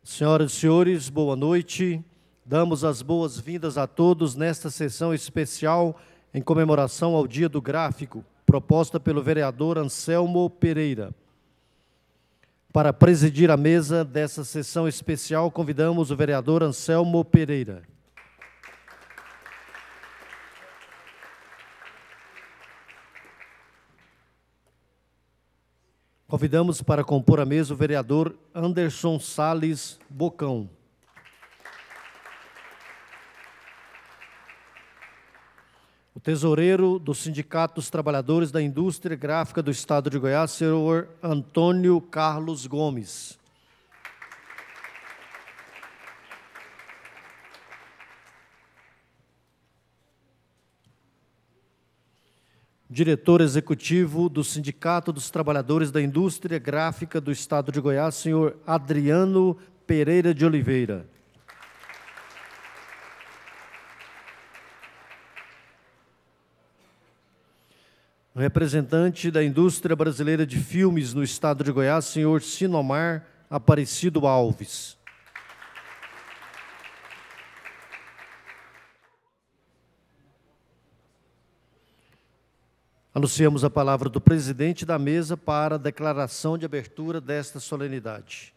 Senhoras e senhores, boa noite. Damos as boas-vindas a todos nesta sessão especial em comemoração ao Dia do Gráfico, proposta pelo vereador Anselmo Pereira. Para presidir a mesa dessa sessão especial, convidamos o vereador Anselmo Pereira. Convidamos para compor a mesa o vereador Anderson Salles Bocão. O tesoureiro do Sindicato dos Trabalhadores da Indústria Gráfica do Estado de Goiás, senhor Antônio Carlos Gomes. Diretor executivo do Sindicato dos Trabalhadores da Indústria Gráfica do Estado de Goiás, senhor Adriano Pereira de Oliveira. O representante da indústria brasileira de filmes no Estado de Goiás, senhor Sinomar Aparecido Alves. Anunciamos a palavra do presidente da mesa para a declaração de abertura desta solenidade.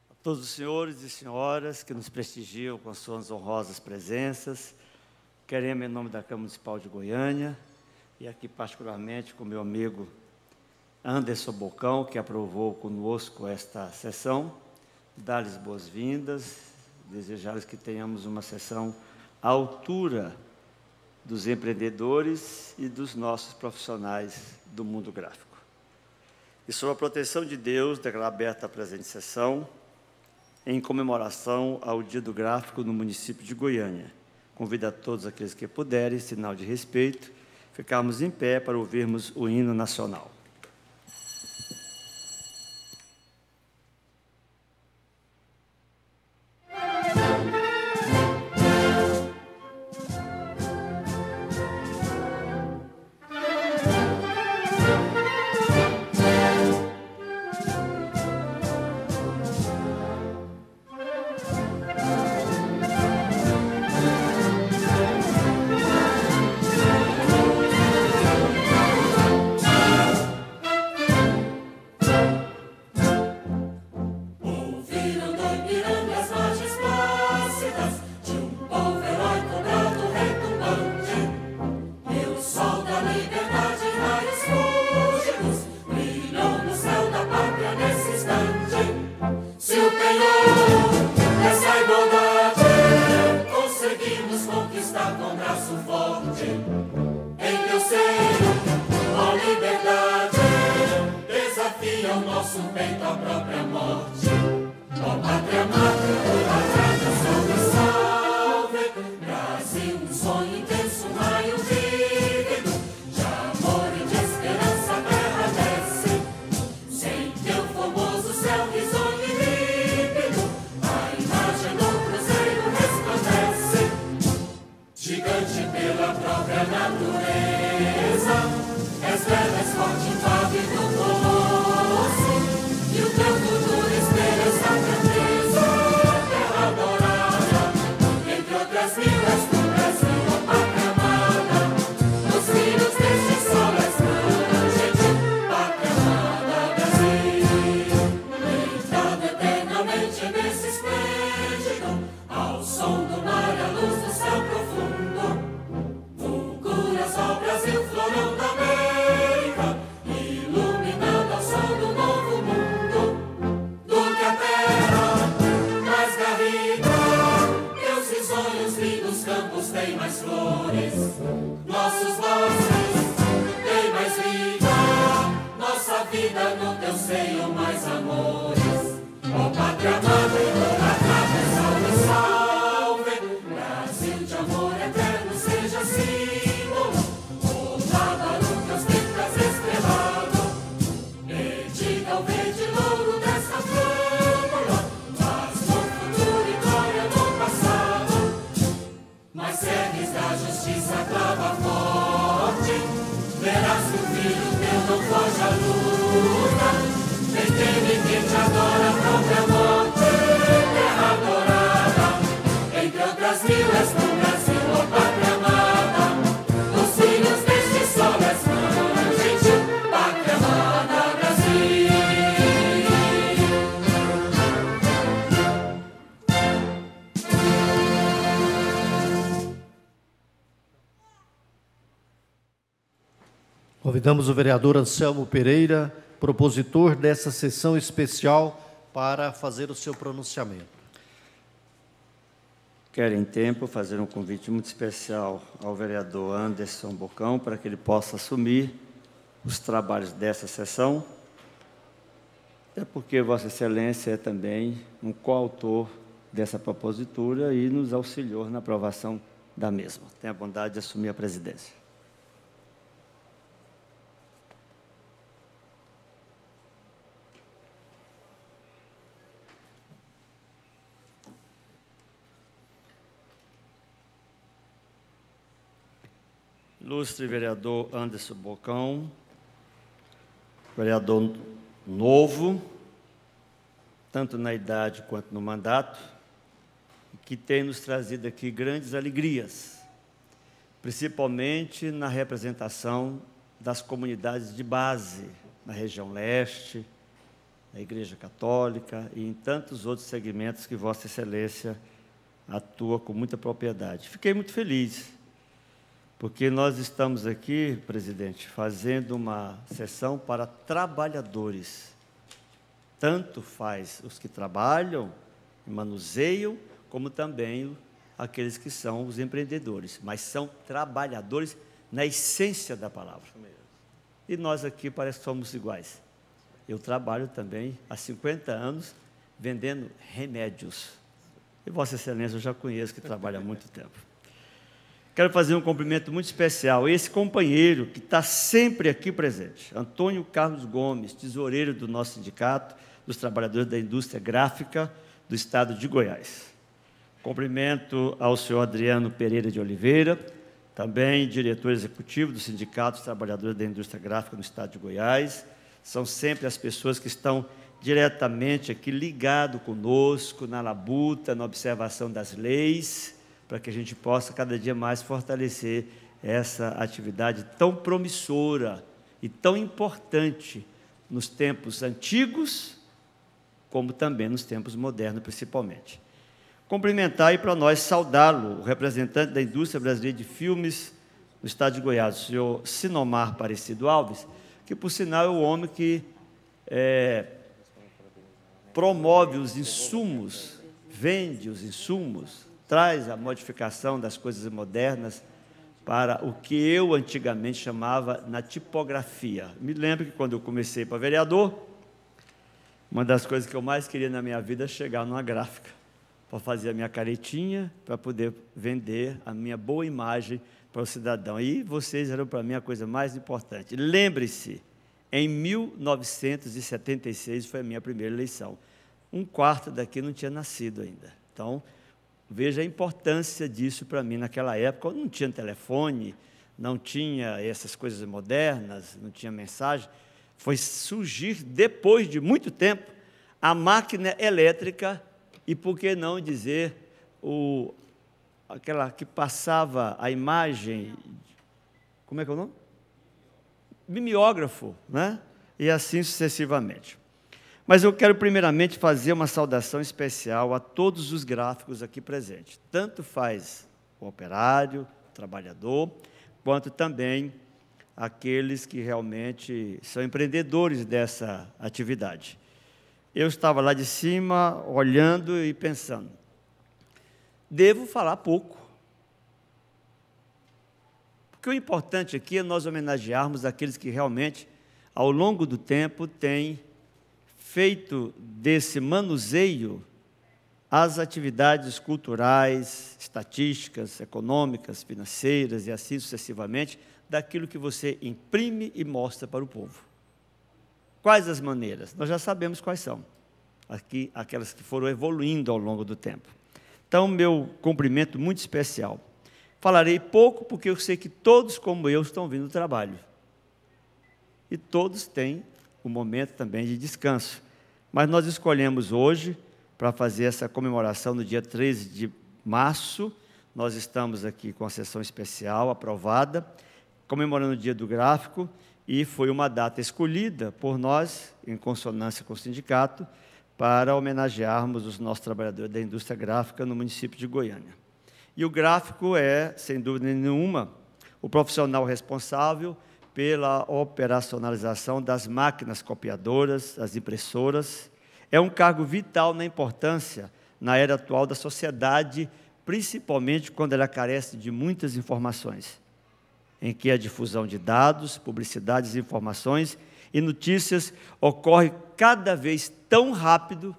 A todos os senhores e senhoras que nos prestigiam com as suas honrosas presenças, queremos, em nome da Câmara Municipal de Goiânia, e aqui particularmente com meu amigo Anderson Bocão, que aprovou conosco esta sessão, dar-lhes boas-vindas, desejar-lhes que tenhamos uma sessão à altura dos empreendedores e dos nossos profissionais do mundo gráfico. E sob a proteção de Deus, declaro aberta a presente sessão, em comemoração ao Dia do Gráfico no município de Goiânia. Convido a todos aqueles que puderem, sinal de respeito, ficarmos em pé para ouvirmos o hino nacional. Brasil, florão da América, Convidamos o vereador Anselmo Pereira, propositor dessa sessão especial, para fazer o seu pronunciamento. Quero, em tempo, fazer um convite muito especial ao vereador Anderson Bocão para que ele possa assumir os trabalhos dessa sessão, até porque Vossa Excelência é também um coautor dessa propositura e nos auxiliou na aprovação da mesma. Tenha a bondade de assumir a presidência. Ilustre vereador Anderson Bocão, vereador novo, tanto na idade quanto no mandato, que tem nos trazido aqui grandes alegrias, principalmente na representação das comunidades de base, na região leste, na Igreja Católica e em tantos outros segmentos que Vossa Excelência atua com muita propriedade. Fiquei muito feliz, porque nós estamos aqui, presidente, fazendo uma sessão para trabalhadores. Tanto faz os que trabalham e manuseiam, como também aqueles que são os empreendedores. Mas são trabalhadores na essência da palavra. E nós aqui parece que somos iguais. Eu trabalho também há 50 anos vendendo remédios. E Vossa Excelência eu já conheço, que trabalha há muito tempo. Quero fazer um cumprimento muito especial a esse companheiro que está sempre aqui presente, Antônio Carlos Gomes, tesoureiro do nosso sindicato, dos trabalhadores da indústria gráfica do estado de Goiás. Cumprimento ao senhor Adriano Pereira de Oliveira, também diretor executivo do Sindicato dos Trabalhadores da Indústria Gráfica no estado de Goiás. São sempre as pessoas que estão diretamente aqui ligados conosco, na labuta, na observação das leis, para que a gente possa cada dia mais fortalecer essa atividade tão promissora e tão importante nos tempos antigos, como também nos tempos modernos, principalmente. Cumprimentar e para nós saudá-lo, o representante da indústria brasileira de filmes no estado de Goiás, o senhor Sinomar Aparecido Alves, que, por sinal, é o homem que promove os insumos, vende os insumos, traz a modificação das coisas modernas para o que eu antigamente chamava na tipografia. Me lembro que quando eu comecei para vereador, uma das coisas que eu mais queria na minha vida é chegar numa gráfica, para fazer a minha caretinha, para poder vender a minha boa imagem para o cidadão. E vocês eram para mim a coisa mais importante. Lembre-se, em 1976 foi a minha primeira eleição. Um quarto daqui não tinha nascido ainda. Então, veja a importância disso para mim naquela época. Não tinha telefone, não tinha essas coisas modernas, não tinha mensagem. Foi surgir, depois de muito tempo, a máquina elétrica e, por que não dizer, aquela que passava a imagem, como é que é o nome? Mimeógrafo, né? E assim sucessivamente. Mas eu quero primeiramente fazer uma saudação especial a todos os gráficos aqui presentes. Tanto faz o operário, o trabalhador, quanto também aqueles que realmente são empreendedores dessa atividade. Eu estava lá de cima, olhando e pensando, devo falar pouco. Porque o importante aqui é nós homenagearmos aqueles que realmente, ao longo do tempo, têm feito desse manuseio as atividades culturais, estatísticas, econômicas, financeiras e assim sucessivamente, daquilo que você imprime e mostra para o povo. Quais as maneiras? Nós já sabemos quais são. Aqui, aquelas que foram evoluindo ao longo do tempo. Então, meu cumprimento muito especial. Falarei pouco porque eu sei que todos, como eu, estão vindo do trabalho. E todos têm um momento também de descanso. Mas nós escolhemos hoje, para fazer essa comemoração no dia 13 de março, nós estamos aqui com a sessão especial aprovada, comemorando o Dia do Gráfico, e foi uma data escolhida por nós, em consonância com o sindicato, para homenagearmos os nossos trabalhadores da indústria gráfica no município de Goiânia. E o gráfico é, sem dúvida nenhuma, o profissional responsável pela operacionalização das máquinas copiadoras, as impressoras. É um cargo vital na importância na era atual da sociedade, principalmente quando ela carece de muitas informações, em que a difusão de dados, publicidades, informações e notícias ocorre cada vez tão rápido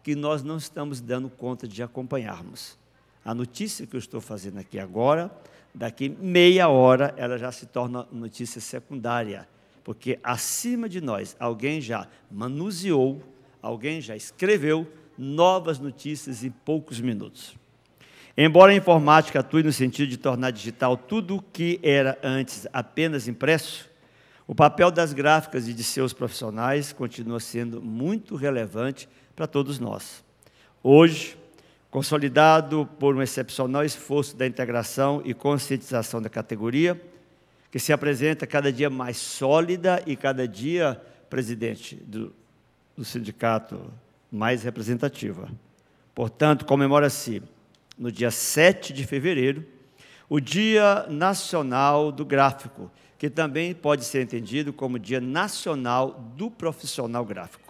que nós não estamos dando conta de acompanharmos. A notícia que eu estou fazendo aqui agora, daqui meia hora, ela já se torna notícia secundária, porque acima de nós, alguém já manuseou, alguém já escreveu novas notícias em poucos minutos. Embora a informática atue no sentido de tornar digital tudo o que era antes apenas impresso, o papel das gráficas e de seus profissionais continua sendo muito relevante para todos nós. Hoje, consolidado por um excepcional esforço da integração e conscientização da categoria, que se apresenta cada dia mais sólida e cada dia, presidente do sindicato, mais representativa. Portanto, comemora-se, no dia 7 de fevereiro, o Dia Nacional do Gráfico, que também pode ser entendido como Dia Nacional do Profissional Gráfico.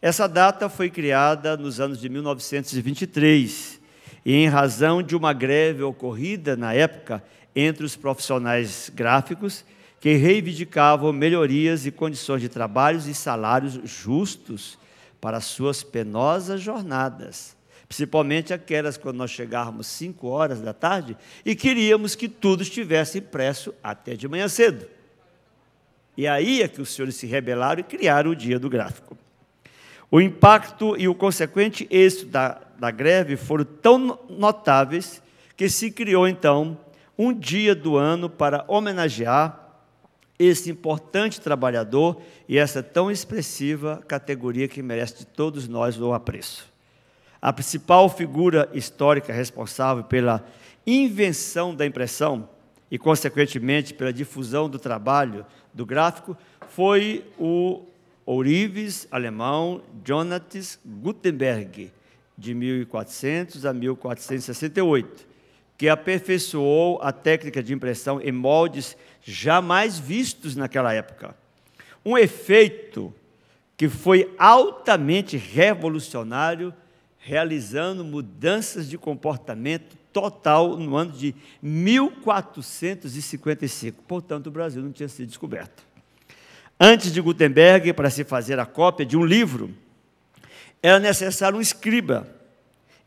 Essa data foi criada nos anos de 1923, e em razão de uma greve ocorrida na época entre os profissionais gráficos, que reivindicavam melhorias e condições de trabalhos e salários justos para suas penosas jornadas, principalmente aquelas quando nós chegávamos 5 horas da tarde e queríamos que tudo estivesse impresso até de manhã cedo. E aí é que os senhores se rebelaram e criaram o Dia do Gráfico. O impacto e o consequente êxito da greve foram tão notáveis que se criou, então, um dia do ano para homenagear esse importante trabalhador e essa tão expressiva categoria que merece de todos nós o apreço. A principal figura histórica responsável pela invenção da impressão e, consequentemente, pela difusão do trabalho do gráfico foi o ourives alemão Johannes Gutenberg, de 1400 a 1468, que aperfeiçoou a técnica de impressão em moldes jamais vistos naquela época. Um efeito que foi altamente revolucionário, realizando mudanças de comportamento total no ano de 1455. Portanto, o Brasil não tinha sido descoberto. Antes de Gutenberg, para se fazer a cópia de um livro, era necessário um escriba,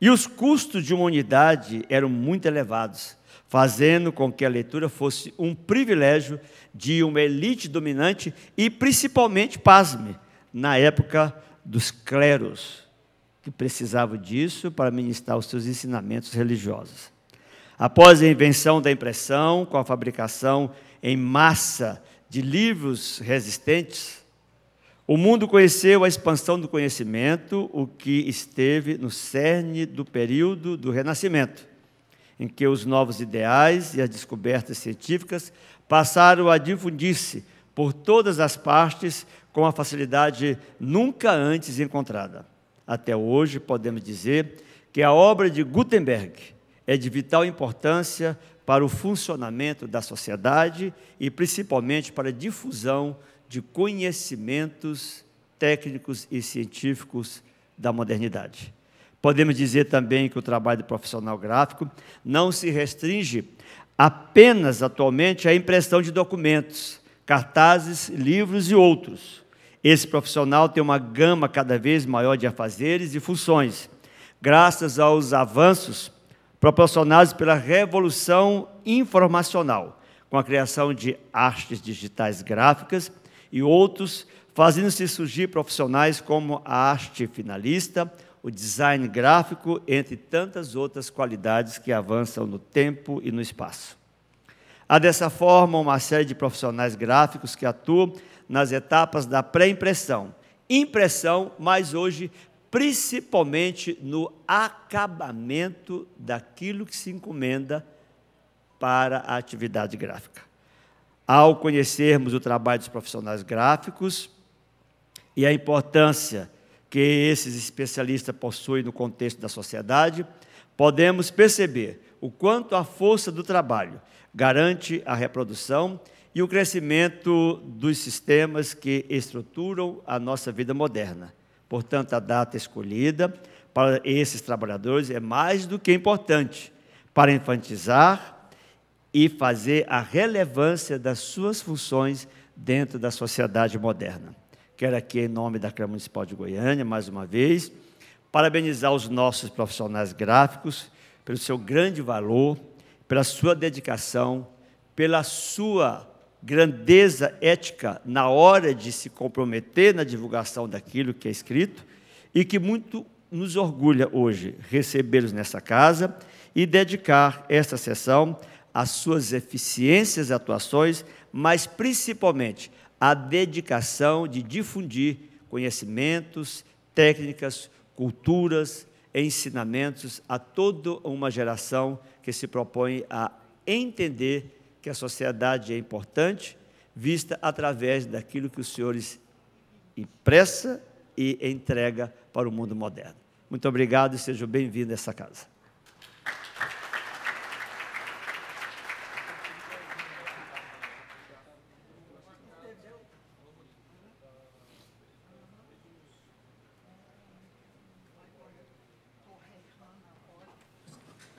e os custos de uma unidade eram muito elevados, fazendo com que a leitura fosse um privilégio de uma elite dominante e, principalmente, pasme, na época dos cleros, que precisavam disso para ministrar os seus ensinamentos religiosos. Após a invenção da impressão, com a fabricação em massa de livros resistentes, o mundo conheceu a expansão do conhecimento, o que esteve no cerne do período do Renascimento, em que os novos ideais e as descobertas científicas passaram a difundir-se por todas as partes com a facilidade nunca antes encontrada. Até hoje, podemos dizer que a obra de Gutenberg é de vital importância para o funcionamento da sociedade e, principalmente, para a difusão de conhecimentos técnicos e científicos da modernidade. Podemos dizer também que o trabalho do profissional gráfico não se restringe apenas, atualmente, à impressão de documentos, cartazes, livros e outros. Esse profissional tem uma gama cada vez maior de afazeres e funções, graças aos avanços proporcionados pela revolução informacional, com a criação de artes digitais gráficas e outros, fazendo-se surgir profissionais como a arte finalista, o design gráfico, entre tantas outras qualidades que avançam no tempo e no espaço. Há, dessa forma, uma série de profissionais gráficos que atuam nas etapas da pré-impressão, impressão, mas hoje, principalmente no acabamento daquilo que se encomenda para a atividade gráfica. Ao conhecermos o trabalho dos profissionais gráficos e a importância que esses especialistas possuem no contexto da sociedade, podemos perceber o quanto a força do trabalho garante a reprodução e o crescimento dos sistemas que estruturam a nossa vida moderna. Portanto, a data escolhida para esses trabalhadores é mais do que importante para enfatizar e fazer a relevância das suas funções dentro da sociedade moderna. Quero aqui, em nome da Câmara Municipal de Goiânia, mais uma vez, parabenizar os nossos profissionais gráficos pelo seu grande valor, pela sua dedicação, pela sua grandeza ética na hora de se comprometer na divulgação daquilo que é escrito, e que muito nos orgulha hoje recebê-los nessa casa e dedicar esta sessão às suas eficiências e atuações, mas principalmente à dedicação de difundir conhecimentos, técnicas, culturas, ensinamentos a toda uma geração que se propõe a entender que a sociedade é importante, vista através daquilo que os senhores impressa e entrega para o mundo moderno. Muito obrigado e sejam bem-vindos a essa casa.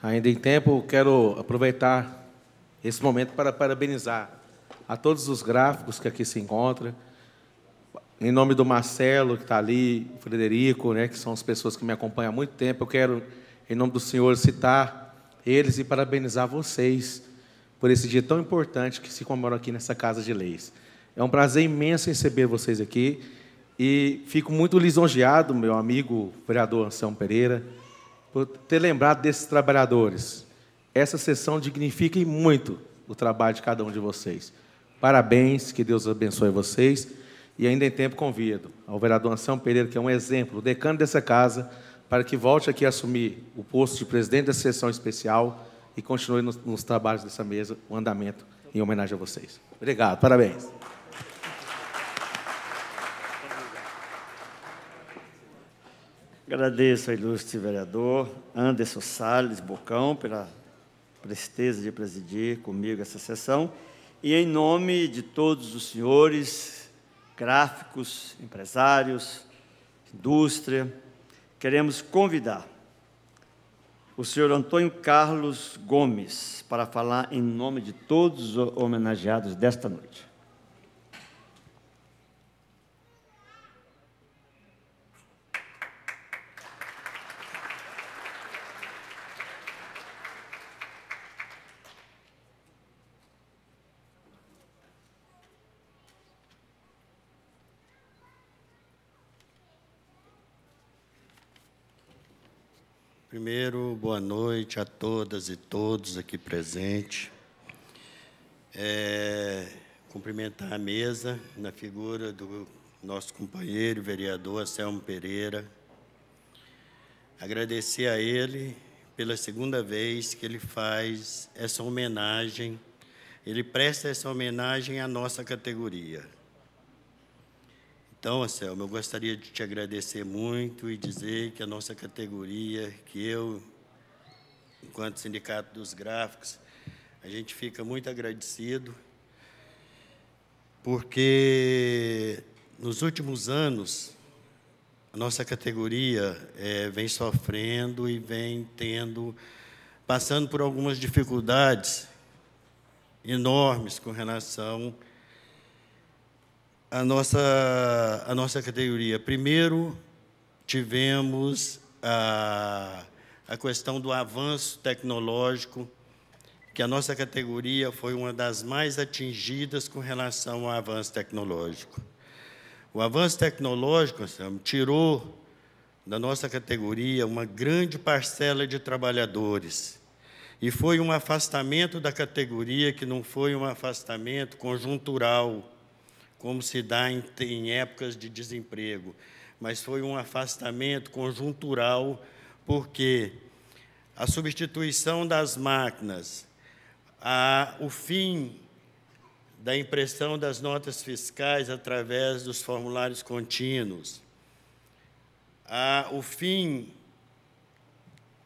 Ainda em tempo, quero aproveitar esse momento para parabenizar a todos os gráficos que aqui se encontram, em nome do Marcelo, que está ali, o Frederico, né, que são as pessoas que me acompanham há muito tempo. Eu quero, em nome do senhor, citar eles e parabenizar vocês por esse dia tão importante que se comemora aqui nessa Casa de Leis. É um prazer imenso receber vocês aqui e fico muito lisonjeado, meu amigo vereador Anselmo Pereira, por ter lembrado desses trabalhadores. Essa sessão dignifica muito o trabalho de cada um de vocês. Parabéns, que Deus abençoe vocês. E ainda em tempo convido ao vereador Anselmo Pereira, que é um exemplo, o decano dessa casa, para que volte aqui a assumir o posto de presidente da sessão especial e continue nos trabalhos dessa mesa, o andamento em homenagem a vocês. Obrigado, parabéns. Agradeço ao ilustre vereador Anderson Salles Bocão pela presteza de presidir comigo essa sessão e, em nome de todos os senhores gráficos, empresários, indústria, queremos convidar o senhor Antônio Carlos Gomes para falar em nome de todos os homenageados desta noite. Primeiro, boa noite a todas e todos aqui presentes. Cumprimentar a mesa na figura do nosso companheiro, vereador Anselmo Pereira. Agradecer a ele pela segunda vez que ele faz essa homenagem, ele presta essa homenagem à nossa categoria. Então, Anselmo, eu gostaria de te agradecer muito e dizer que a nossa categoria, que eu, enquanto Sindicato dos Gráficos, a gente fica muito agradecido, porque nos últimos anos, a nossa categoria vem sofrendo e vem passando por algumas dificuldades enormes com relação a nossa categoria. Primeiro, tivemos a questão do avanço tecnológico, que a nossa categoria foi uma das mais atingidas com relação ao avanço tecnológico. O avanço tecnológico, tirou da nossa categoria uma grande parcela de trabalhadores, e foi um afastamento da categoria que não foi um afastamento conjuntural, como se dá em épocas de desemprego, mas foi um afastamento conjuntural, porque a substituição das máquinas, o fim da impressão das notas fiscais através dos formulários contínuos, o fim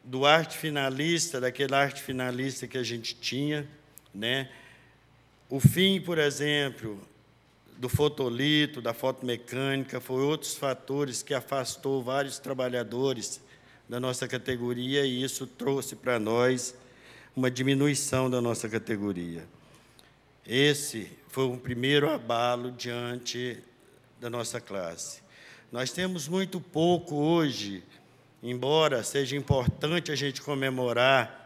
do arte finalista, daquele arte finalista que a gente tinha, né? O fim, por exemplo, do fotolito, da fotomecânica, foi outros fatores que afastou vários trabalhadores da nossa categoria, e isso trouxe para nós uma diminuição da nossa categoria. Esse foi um primeiro abalo diante da nossa classe. Nós temos muito pouco hoje, embora seja importante a gente comemorar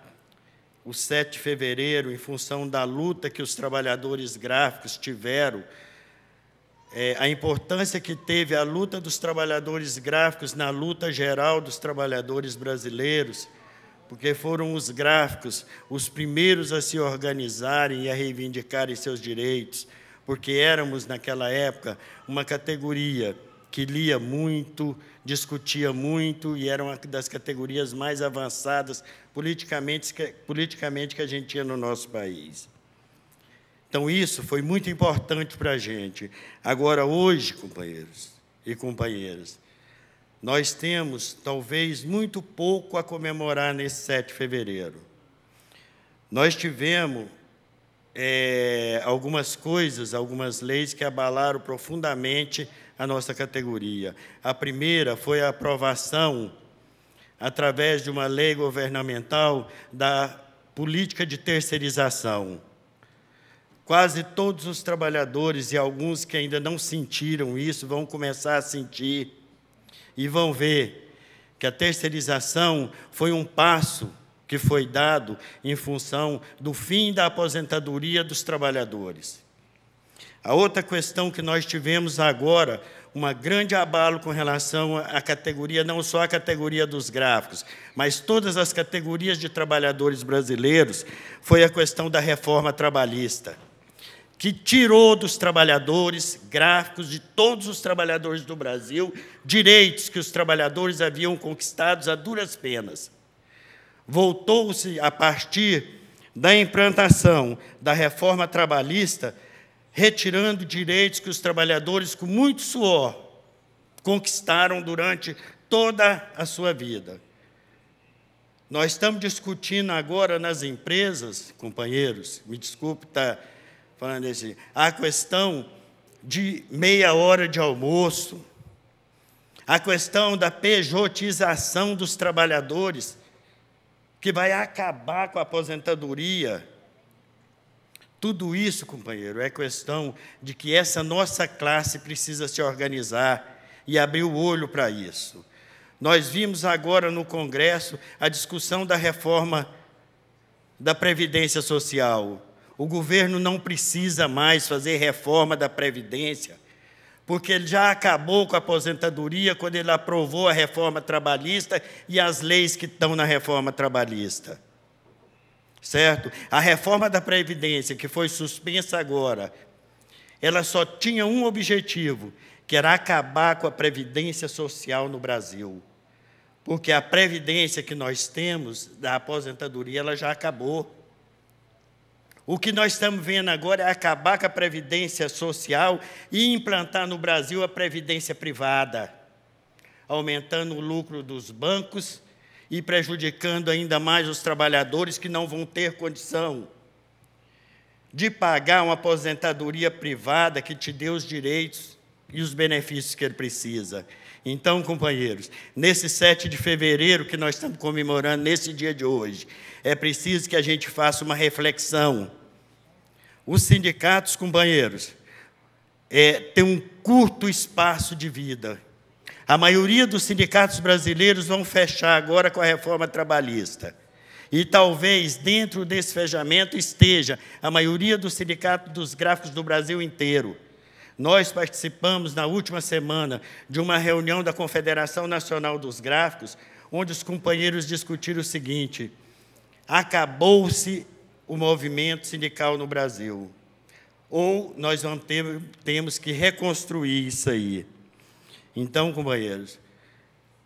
o 7 de fevereiro, em função da luta que os trabalhadores gráficos tiveram, a importância que teve a luta dos trabalhadores gráficos na luta geral dos trabalhadores brasileiros, porque foram os gráficos os primeiros a se organizarem e a reivindicarem seus direitos, porque éramos, naquela época, uma categoria que lia muito, discutia muito, e era uma das categorias mais avançadas politicamente que a gente tinha no nosso país. Então, isso foi muito importante para a gente. Agora, hoje, companheiros e companheiras, nós temos, talvez, muito pouco a comemorar nesse 7 de fevereiro. Nós tivemos algumas coisas, algumas leis que abalaram profundamente a nossa categoria. A primeira foi a aprovação, através de uma lei governamental, da política de terceirização. Quase todos os trabalhadores, e alguns que ainda não sentiram isso, vão começar a sentir, e vão ver que a terceirização foi um passo que foi dado em função do fim da aposentadoria dos trabalhadores. A outra questão que nós tivemos agora, um grande abalo com relação à categoria, não só a categoria dos gráficos, mas todas as categorias de trabalhadores brasileiros, foi a questão da reforma trabalhista, que tirou dos trabalhadores gráficos, de todos os trabalhadores do Brasil, direitos que os trabalhadores haviam conquistados a duras penas. Voltou-se, a partir da implantação da reforma trabalhista, retirando direitos que os trabalhadores, com muito suor, conquistaram durante toda a sua vida. Nós estamos discutindo agora nas empresas, companheiros, me desculpe estar falando assim, a questão de meia hora de almoço, a questão da pejotização dos trabalhadores, que vai acabar com a aposentadoria. Tudo isso, companheiro, é questão de que essa nossa classe precisa se organizar e abrir o olho para isso. Nós vimos agora no Congresso a discussão da reforma da Previdência Social. O governo não precisa mais fazer reforma da Previdência, porque ele já acabou com a aposentadoria quando ele aprovou a reforma trabalhista e as leis que estão na reforma trabalhista. Certo? A reforma da Previdência, que foi suspensa agora, ela só tinha um objetivo, que era acabar com a Previdência Social no Brasil. Porque a Previdência que nós temos, da aposentadoria, ela já acabou. O que nós estamos vendo agora é acabar com a Previdência Social e implantar no Brasil a Previdência Privada, aumentando o lucro dos bancos e prejudicando ainda mais os trabalhadores que não vão ter condição de pagar uma aposentadoria privada que te dê os direitos e os benefícios que ele precisa. Então, companheiros, nesse 7 de fevereiro que nós estamos comemorando, nesse dia de hoje, é preciso que a gente faça uma reflexão. Os sindicatos, companheiros, têm um curto espaço de vida. A maioria dos sindicatos brasileiros vão fechar agora com a reforma trabalhista. E talvez dentro desse fechamento esteja a maioria dos sindicatos dos gráficos do Brasil inteiro. Nós participamos, na última semana, de uma reunião da Confederação Nacional dos Gráficos, onde os companheiros discutiram o seguinte: acabou-se o movimento sindical no Brasil, ou nós temos que reconstruir isso aí. Então, companheiros,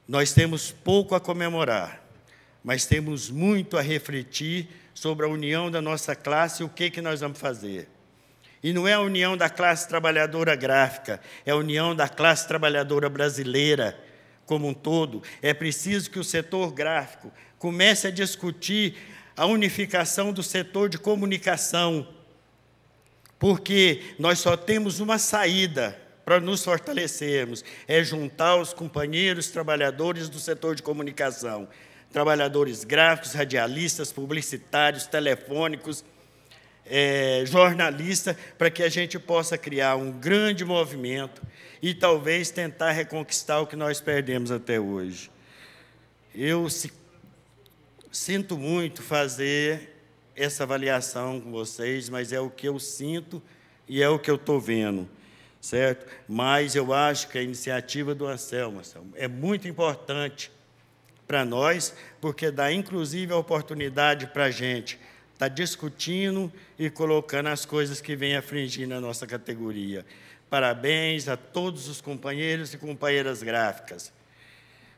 nós temos pouco a comemorar, mas temos muito a refletir sobre a união da nossa classe e o que nós vamos fazer. E não é a união da classe trabalhadora gráfica, é a união da classe trabalhadora brasileira como um todo. É preciso que o setor gráfico comece a discutir a unificação do setor de comunicação, porque nós só temos uma saída para nos fortalecermos, é juntar os companheiros trabalhadores do setor de comunicação, trabalhadores gráficos, radialistas, publicitários, telefônicos, jornalistas, para que a gente possa criar um grande movimento e talvez tentar reconquistar o que nós perdemos até hoje. Eu sinto muito fazer essa avaliação com vocês, mas é o que eu sinto e é o que eu estou vendo, certo? Mas eu acho que a iniciativa do Anselmo é muito importante para nós, porque dá, inclusive, a oportunidade para a gente estar discutindo e colocando as coisas que vêm afligindo a nossa categoria. Parabéns a todos os companheiros e companheiras gráficas.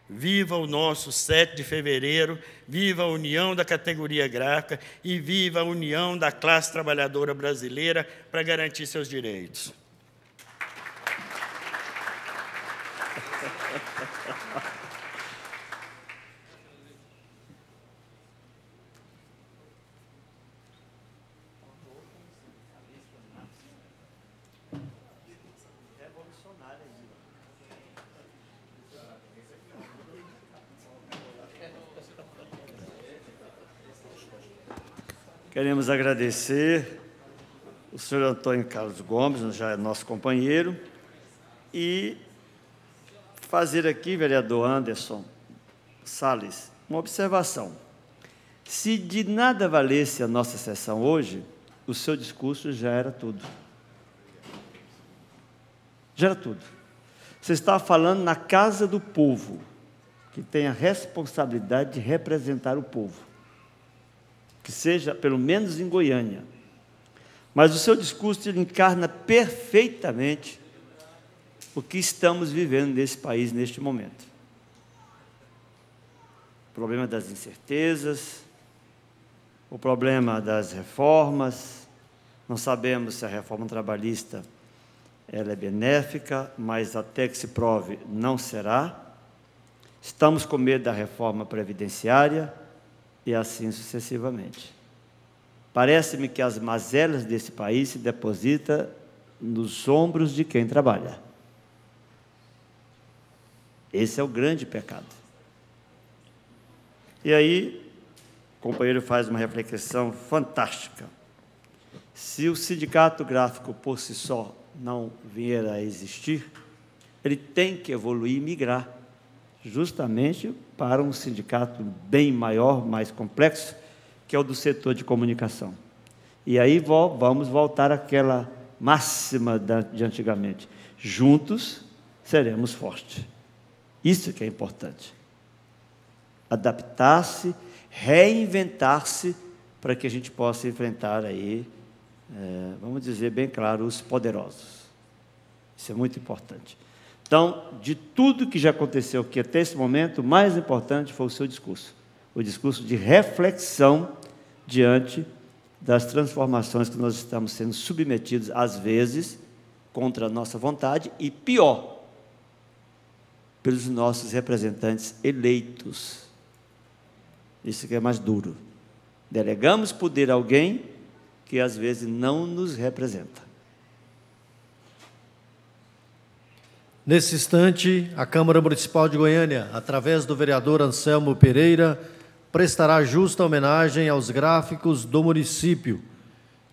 Viva o nosso 7 de fevereiro, viva a união da categoria gráfica e viva a união da classe trabalhadora brasileira para garantir seus direitos. Queremos agradecer o senhor Antônio Carlos Gomes, já é nosso companheiro, e fazer aqui, vereador Anderson Salles, uma observação. Se de nada valesse a nossa sessão hoje, o seu discurso já era tudo. Já era tudo. Você estava falando na casa do povo, que tem a responsabilidade de representar o povo, que seja, pelo menos em Goiânia. Mas o seu discurso ele encarna perfeitamente o que estamos vivendo nesse país, neste momento. O problema das incertezas, o problema das reformas. Não sabemos se a reforma trabalhista ela é benéfica, mas até que se prove, não será. Estamos com medo da reforma previdenciária, e assim sucessivamente. Parece-me que as mazelas desse país se depositam nos ombros de quem trabalha. Esse é o grande pecado. E aí, o companheiro faz uma reflexão fantástica. Se o sindicato gráfico por si só não vier a existir, ele tem que evoluir e migrar justamente para um sindicato bem maior, mais complexo, que é o do setor de comunicação. E aí vamos voltar àquela máxima de antigamente. Juntos seremos fortes. Isso que é importante. Adaptar-se, reinventar-se, para que a gente possa enfrentar aí, vamos dizer bem claro, os poderosos. Isso é muito importante. Então, de tudo que já aconteceu aqui até esse momento, o mais importante foi o seu discurso. O discurso de reflexão diante das transformações que nós estamos sendo submetidos, às vezes, contra a nossa vontade, e pior, pelos nossos representantes eleitos. Isso que é mais duro. Delegamos poder a alguém que, às vezes, não nos representa. Nesse instante, a Câmara Municipal de Goiânia, através do vereador Anselmo Pereira, prestará justa homenagem aos gráficos do município.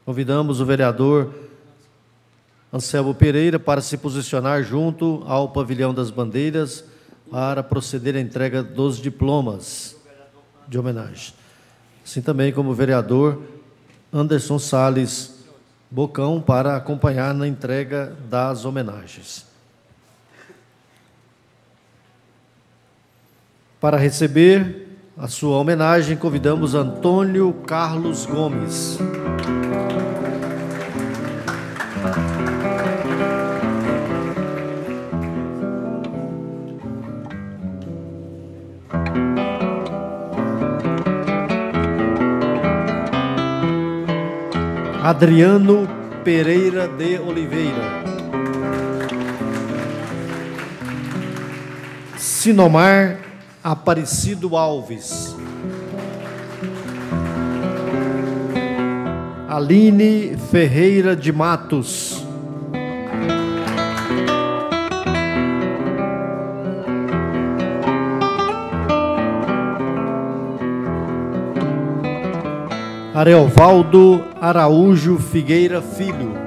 Convidamos o vereador Anselmo Pereira para se posicionar junto ao Pavilhão das Bandeiras para proceder à entrega dos diplomas de homenagem. Assim também como o vereador Anderson Salles Bocão para acompanhar na entrega das homenagens. Para receber a sua homenagem, convidamos Antônio Carlos Gomes. Adriano Pereira de Oliveira. Sinomar Aparecido Alves. Aline Ferreira de Matos. Areovaldo Araújo Figueira Filho.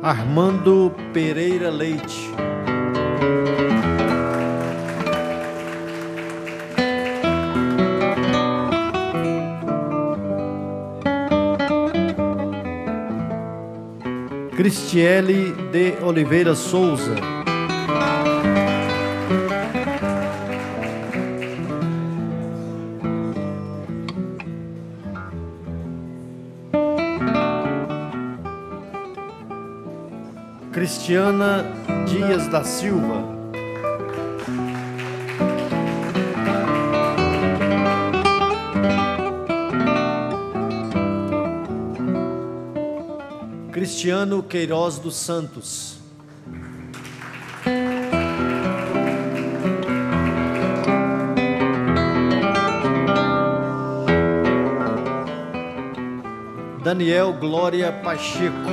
Armando Pereira Leite. Cristiele de Oliveira Souza. Cristiana Dias da Silva. Cristiano Queiroz dos Santos. Daniel Glória Pacheco.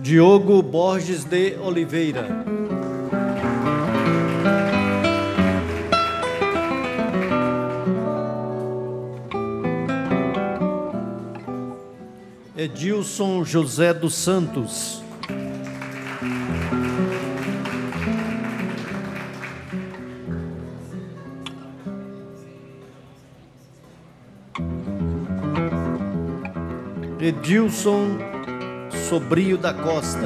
Diogo Borges de Oliveira. Edilson José dos Santos. Edilson Sobrinho da Costa.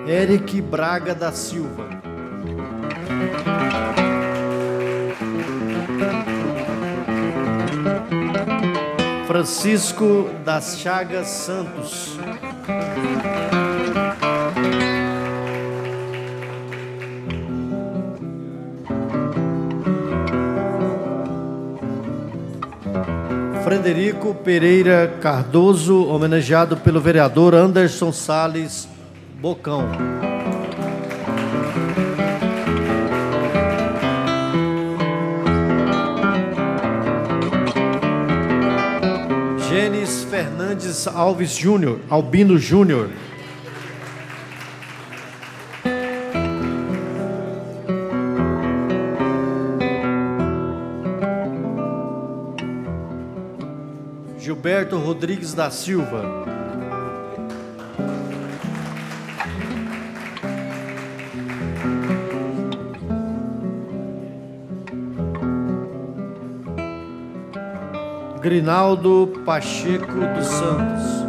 Eric Braga da Silva. Francisco das Chagas Santos. Frederico Pereira Cardoso, homenageado pelo vereador Anderson Salles Bocão. Gênesis Fernandes Alves Júnior, Albino Júnior. Gilberto Rodrigues da Silva. Grinaldo Pacheco dos Santos.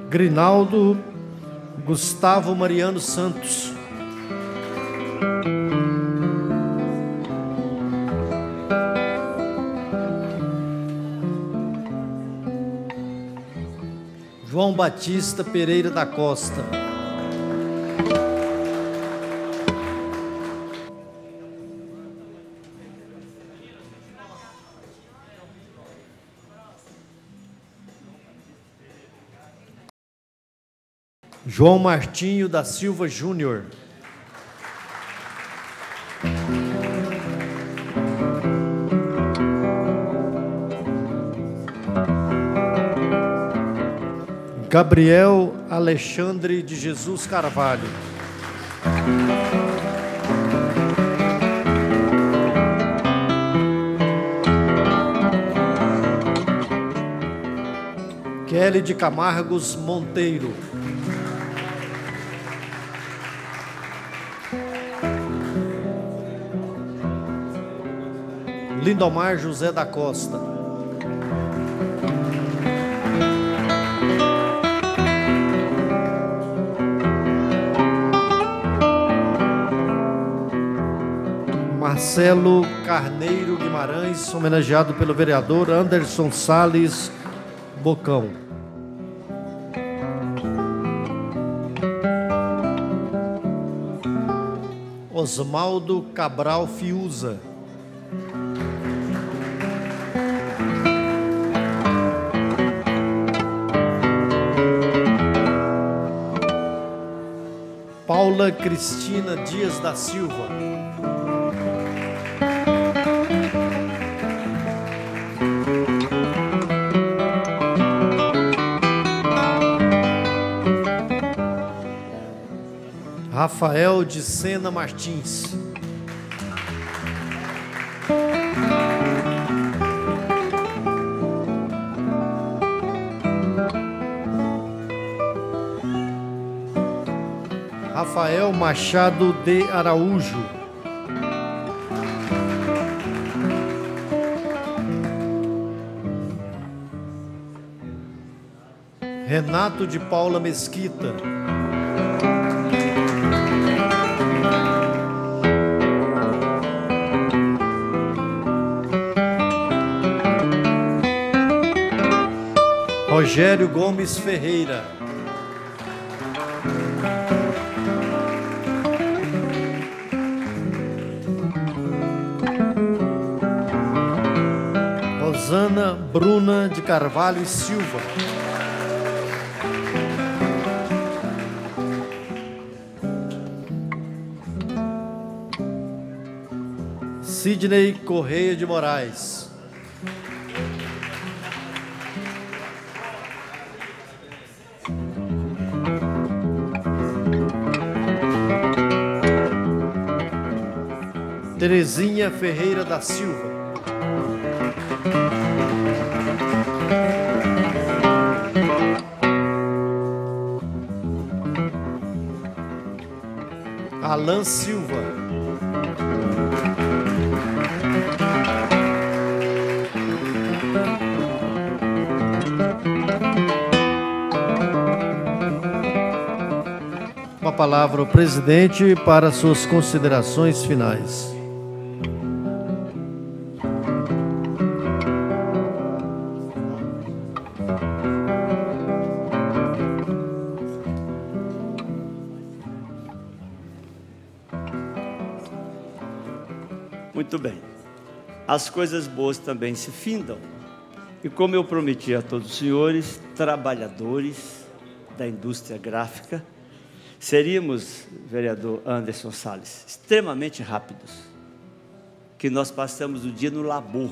Grinaldo Gustavo Mariano Santos. João Batista Pereira da Costa. João Martinho da Silva Júnior. Gabriel Alexandre de Jesus Carvalho. Rafael de Camargos Monteiro. Lindomar José da Costa. Marcelo Carneiro Guimarães, homenageado pelo vereador Anderson Salles Bocão. Osmaldo Cabral Fiuza. Paula Cristina Dias da Silva. Rafael de Sena Martins. Rafael Machado de Araújo. Renato de Paula Mesquita. Rogério Gomes Ferreira. Rosana Bruna de Carvalho e Silva. Sidney Correia de Moraes. Terezinha Ferreira da Silva. Alan Silva. Com a palavra o presidente para suas considerações finais. Muito bem. As coisas boas também se findam. E como eu prometi a todos os senhores, trabalhadores da indústria gráfica, seríamos, vereador Anderson Salles, extremamente rápidos. Que nós passamos o dia no labor,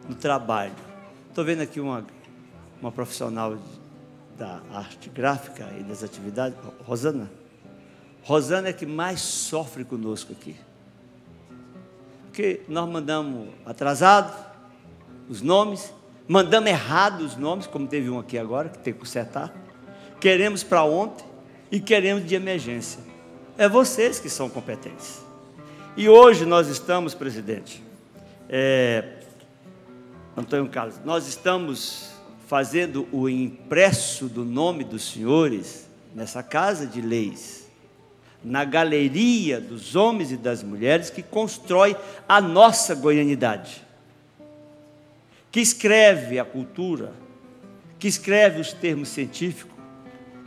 no trabalho. Estou vendo aqui uma profissional da arte gráfica e das atividades, Rosana. Rosana é que mais sofre conosco aqui. Porque nós mandamos atrasado os nomes, mandamos errado os nomes, como teve um aqui agora, que tem que consertar. Queremos para ontem e queremos de emergência. É vocês que são competentes. E hoje nós estamos, presidente, Antônio Carlos, nós estamos fazendo o impresso do nome dos senhores nessa Casa de Leis, na galeria dos homens e das mulheres que constrói a nossa goianidade, que escreve a cultura, que escreve os termos científicos,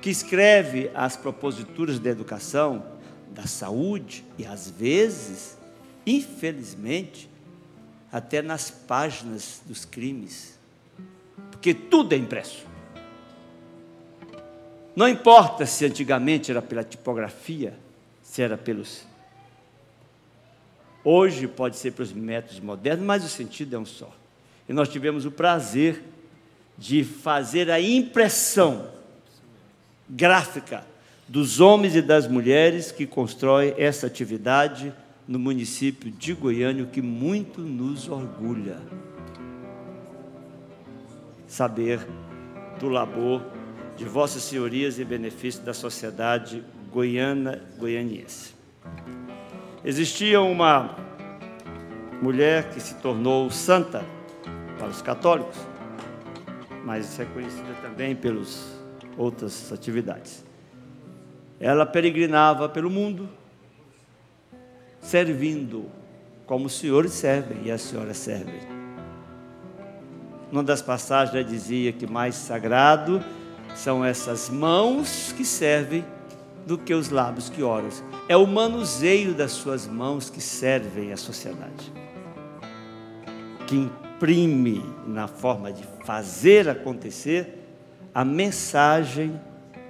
que escreve as proposituras da educação, da saúde e, às vezes, infelizmente, até nas páginas dos crimes, porque tudo é impresso. Não importa se antigamente era pela tipografia, se era pelos... Hoje pode ser pelos métodos modernos, mas o sentido é um só. E nós tivemos o prazer de fazer a impressão gráfica dos homens e das mulheres que constroem essa atividade no município de Goiânia, o que muito nos orgulha. Saber do labor de vossas senhorias em benefício da sociedade goianiense. Existia uma mulher que se tornou santa para os católicos, mas é conhecida também pelas outras atividades. Ela peregrinava pelo mundo, servindo como os senhores servem e as senhoras servem. Numa das passagens ela dizia que mais sagrado são essas mãos que servem do que os lábios que oram. É o manuseio das suas mãos que servem à sociedade, que imprime na forma de fazer acontecer a mensagem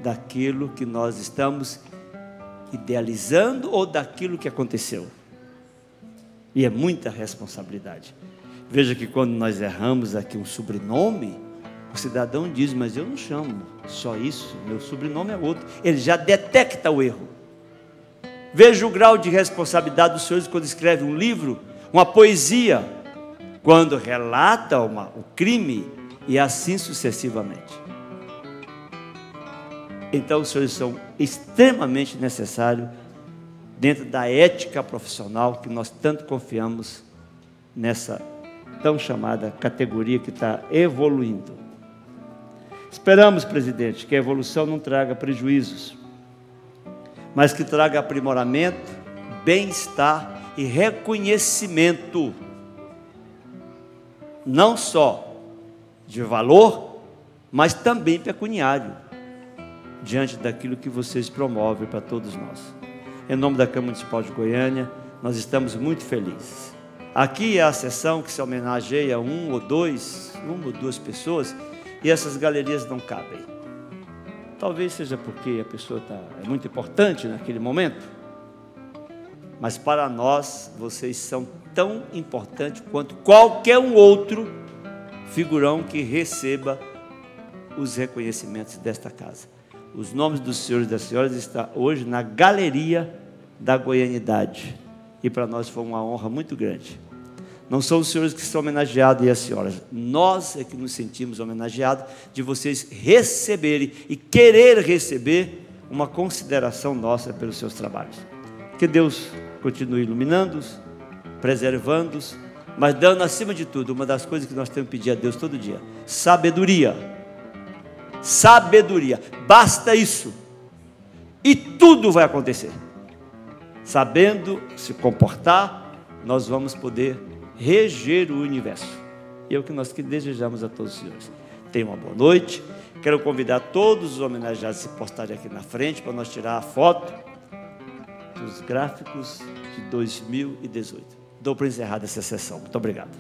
daquilo que nós estamos idealizando ou daquilo que aconteceu. E é muita responsabilidade. Veja que quando nós erramos aqui um sobrenome, o cidadão diz, mas eu não chamo só isso, meu sobrenome é outro. Ele já detecta o erro. Veja o grau de responsabilidade dos senhores quando escreve um livro, uma poesia, quando relata o crime e assim sucessivamente. Então os senhores são extremamente necessários dentro da ética profissional que nós tanto confiamos nessa tão chamada categoria que está evoluindo. Esperamos, presidente, que a evolução não traga prejuízos, mas que traga aprimoramento, bem-estar e reconhecimento, não só de valor, mas também pecuniário, diante daquilo que vocês promovem para todos nós. Em nome da Câmara Municipal de Goiânia, nós estamos muito felizes. Aqui é a sessão que se homenageia uma ou duas pessoas, e essas galerias não cabem. Talvez seja porque a pessoa é muito importante naquele momento, mas para nós, vocês são tão importantes quanto qualquer um outro figurão que receba os reconhecimentos desta casa. Os nomes dos senhores e das senhoras estão hoje na galeria da goianidade, e para nós foi uma honra muito grande. Não são os senhores que são homenageados e as senhoras, nós é que nos sentimos homenageados de vocês receberem e querer receber uma consideração nossa pelos seus trabalhos. Que Deus continue iluminando-os, preservando-os, mas dando acima de tudo, uma das coisas que nós temos que pedir a Deus todo dia: sabedoria. Sabedoria, basta isso e tudo vai acontecer. Sabendo se comportar, nós vamos poder reger o universo. E é o que nós desejamos a todos os senhores. Tenham uma boa noite. Quero convidar todos os homenageados a se postarem aqui na frente para nós tirar a foto dos gráficos de 2018. Dou para encerrar essa sessão. Muito obrigado.